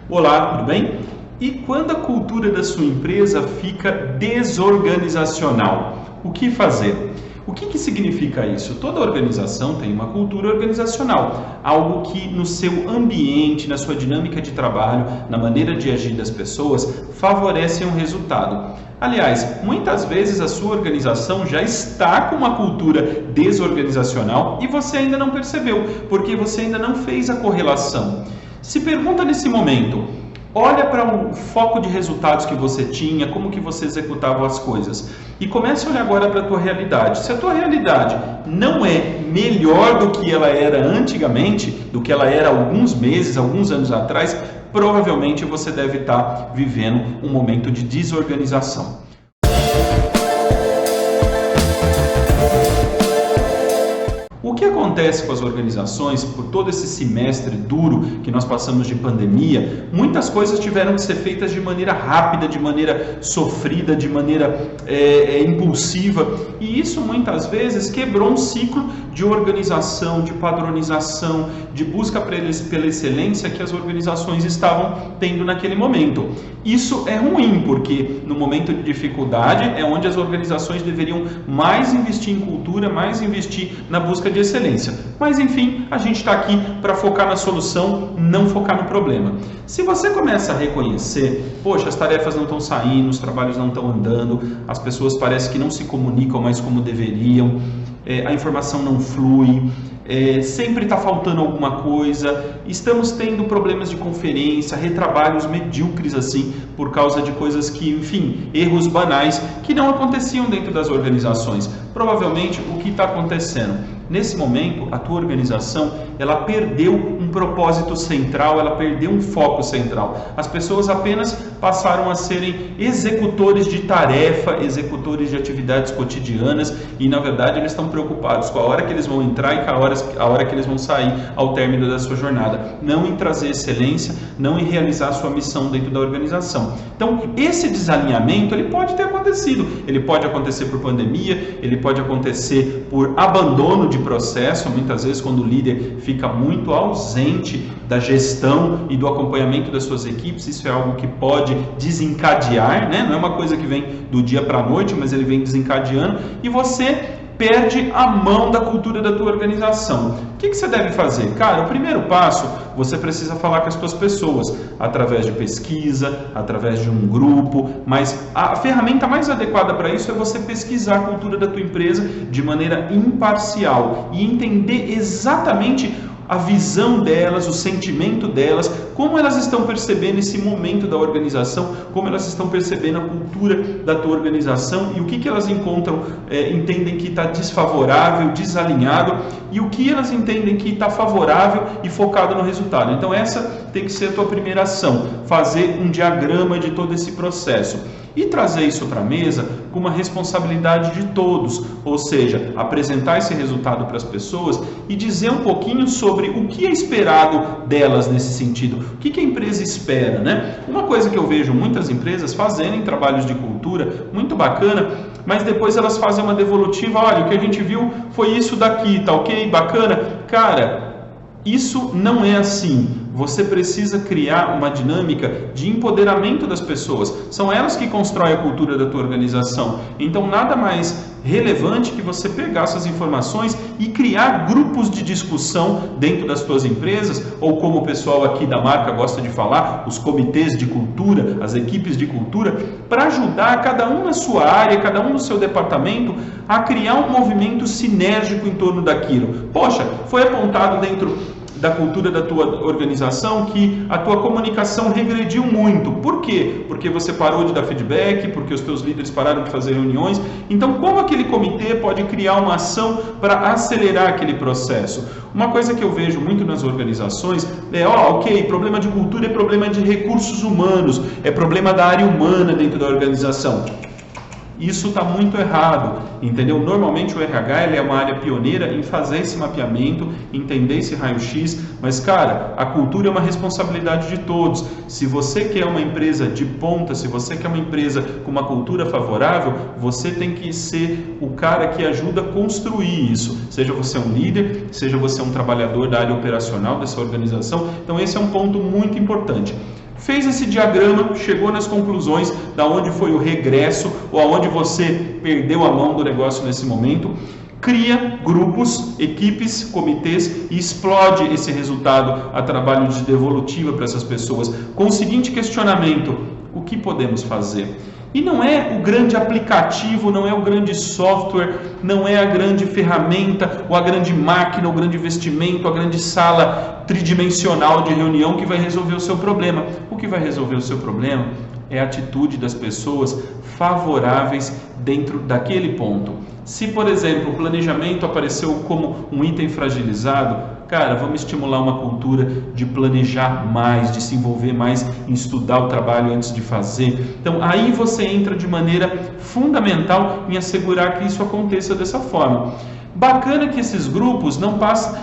Olá, tudo bem? E quando a cultura da sua empresa fica desorganizacional, o que fazer? O que significa isso? Toda organização tem uma cultura organizacional, algo que no seu ambiente, na sua dinâmica de trabalho, na maneira de agir das pessoas, favorece um resultado. Aliás, muitas vezes a sua organização já está com uma cultura desorganizacional e você ainda não percebeu, porque você ainda não fez a correlação. Se pergunta nesse momento, olha para o foco de resultados que você tinha, como que você executava as coisas. E comece a olhar agora para a tua realidade. Se a tua realidade não é melhor do que ela era antigamente, do que ela era há alguns meses, alguns anos atrás, provavelmente você deve estar vivendo um momento de desorganização. O que acontece com as organizações por todo esse semestre duro que nós passamos de pandemia? Muitas coisas tiveram que ser feitas de maneira rápida, de maneira sofrida, de maneira impulsiva, e isso muitas vezes quebrou um ciclo de organização, de padronização, de busca pela excelência que as organizações estavam tendo naquele momento. Isso é ruim, porque no momento de dificuldade é onde as organizações deveriam mais investir em cultura, mais investir na busca de excelência. Mas enfim, a gente está aqui para focar na solução, não focar no problema. Se você começa a reconhecer, poxa, as tarefas não estão saindo, os trabalhos não estão andando, as pessoas parecem que não se comunicam mais como deveriam, a informação não flui, sempre está faltando alguma coisa, estamos tendo problemas de conferência, retrabalhos medíocres assim, por causa de coisas que, enfim, erros banais que não aconteciam dentro das organizações. Provavelmente o que está acontecendo? Nesse momento, a tua organização, ela perdeu um propósito central, ela perdeu um foco central. As pessoas apenas passaram a serem executores de tarefa, executores de atividades cotidianas e, na verdade, eles estão preocupados com a hora que eles vão entrar e com a hora que eles vão sair ao término da sua jornada. Não em trazer excelência, não em realizar a sua missão dentro da organização. Então, esse desalinhamento, ele pode ter acontecido. Ele pode acontecer por pandemia, ele pode acontecer por abandono de processo, muitas vezes quando o líder fica muito ausente da gestão e do acompanhamento das suas equipes, isso é algo que pode desencadear, né? Não é uma coisa que vem do dia para a noite, mas ele vem desencadeando e você perde a mão da cultura da tua organização. O que você deve fazer? Cara, o primeiro passo, você precisa falar com as tuas pessoas, através de pesquisa, através de um grupo, mas a ferramenta mais adequada para isso é você pesquisar a cultura da tua empresa de maneira imparcial e entender exatamente a visão delas, o sentimento delas, como elas estão percebendo esse momento da organização, como elas estão percebendo a cultura da tua organização e o que elas encontram, entendem que está desfavorável, desalinhado e o que elas entendem que está favorável e focado no resultado. Então essa tem que ser a tua primeira ação, fazer um diagrama de todo esse processo. E trazer isso para a mesa com uma responsabilidade de todos, ou seja, apresentar esse resultado para as pessoas e dizer um pouquinho sobre o que é esperado delas nesse sentido, o que a empresa espera, né? Uma coisa que eu vejo muitas empresas fazendo em trabalhos de cultura, muito bacana, mas depois elas fazem uma devolutiva, olha, o que a gente viu foi isso daqui, tá ok? Bacana? Cara, isso não é assim. Você precisa criar uma dinâmica de empoderamento das pessoas. São elas que constroem a cultura da tua organização. Então, nada mais relevante que você pegar essas informações e criar grupos de discussão dentro das tuas empresas, ou como o pessoal aqui da marca gosta de falar, os comitês de cultura, as equipes de cultura, para ajudar cada um na sua área, cada um no seu departamento, a criar um movimento sinérgico em torno daquilo. Poxa, foi apontado dentro da cultura da tua organização que a tua comunicação regrediu muito. Por quê? Porque você parou de dar feedback, porque os teus líderes pararam de fazer reuniões. Então, como aquele comitê pode criar uma ação para acelerar aquele processo? Uma coisa que eu vejo muito nas organizações é, ok, problema de cultura é problema de recursos humanos, é problema da área humana dentro da organização. Isso está muito errado, entendeu? Normalmente o RH ele é uma área pioneira em fazer esse mapeamento, entender esse raio-x, mas cara, a cultura é uma responsabilidade de todos. Se você quer uma empresa de ponta, se você quer uma empresa com uma cultura favorável, você tem que ser o cara que ajuda a construir isso. Seja você um líder, seja você um trabalhador da área operacional dessa organização. Então esse é um ponto muito importante. Fez esse diagrama, chegou nas conclusões da onde foi o regresso ou aonde você perdeu a mão do negócio nesse momento. Cria grupos, equipes, comitês e explode esse resultado a trabalho de devolutiva para essas pessoas com o seguinte questionamento: o que podemos fazer? E não é o grande aplicativo, não é o grande software, não é a grande ferramenta, ou a grande máquina, o grande investimento, a grande sala tridimensional de reunião que vai resolver o seu problema. O que vai resolver o seu problema é a atitude das pessoas favoráveis dentro daquele ponto. Se, por exemplo, o planejamento apareceu como um item fragilizado, cara, vamos estimular uma cultura de planejar mais, de se envolver mais em estudar o trabalho antes de fazer. Então, aí você entra de maneira fundamental em assegurar que isso aconteça dessa forma. Bacana que esses grupos não passam,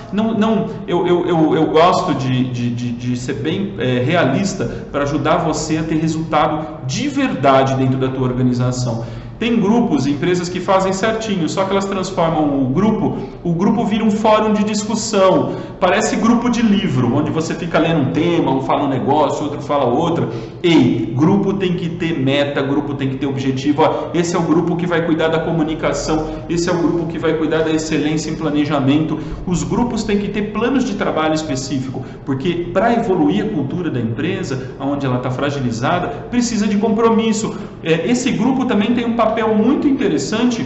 eu gosto de ser bem realista para ajudar você a ter resultado de verdade dentro da tua organização. Tem grupos, empresas que fazem certinho, só que elas transformam o grupo vira um fórum de discussão, parece grupo de livro, onde você fica lendo um tema, um fala um negócio, outro fala outra. Ei, grupo tem que ter meta, grupo tem que ter objetivo. Ó, esse é o grupo que vai cuidar da comunicação, esse é o grupo que vai cuidar da excelência em planejamento. Os grupos têm que ter planos de trabalho específico, porque para evoluir a cultura da empresa, onde ela está fragilizada, precisa de compromisso. Esse grupo também tem um papel muito interessante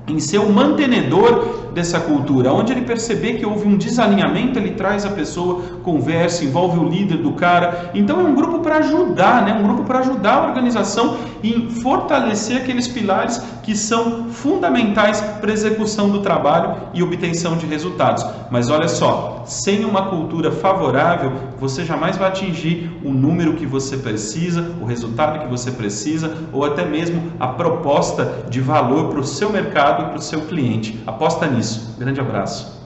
em ser o mantenedor dessa cultura. Onde ele perceber que houve um desalinhamento, ele traz a pessoa, conversa, envolve o líder do cara. Então é um grupo para ajudar, né? Um grupo para ajudar a organização em fortalecer aqueles pilares que são fundamentais para a execução do trabalho e obtenção de resultados. Mas olha só, sem uma cultura favorável, você jamais vai atingir o número que você precisa, o resultado que você precisa, ou até mesmo a proposta de valor para o seu mercado e para o seu cliente. Aposta nisso. Grande abraço.